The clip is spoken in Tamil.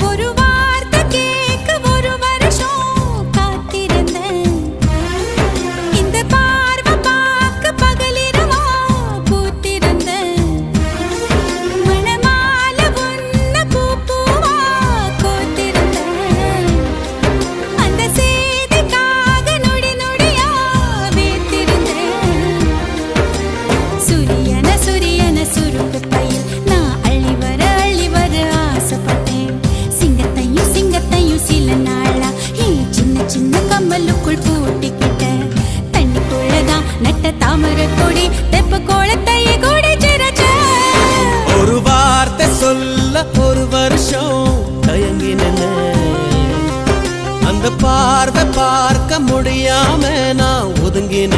ஒரு வார்த்தை கேட்க ஒரு வருஷம் காத்திருந்தேன். இந்த பார்வை பார்க்க பகலிரவா பூத்திருந்தேன். மணமாலை உன்னை பூப்பூவா கோத்திருந்தேன். அந்த செய்திக்காக நொடி நொடியா வேத்திருந்தேன். சூரியன சுருக்கு பையில் நான் அள்ளி வர ஆசைப்பட்டேன். சிங்கத்தையும் சில நாளா சின்ன சின்ன கம்மலுக்குள் பூட்டிக்கிட்டேன். தண்ணிக்குள்ளதான் நட்ட தாமரை கொடி தெப்ப கோலத்தையே கொடி சிறச்ச. ஒரு வார்த்தை சொல்ல ஒரு வருஷம் தயங்கின. அந்த பார்வை பார்க்க முடியாம நான் ஒதுங்கின.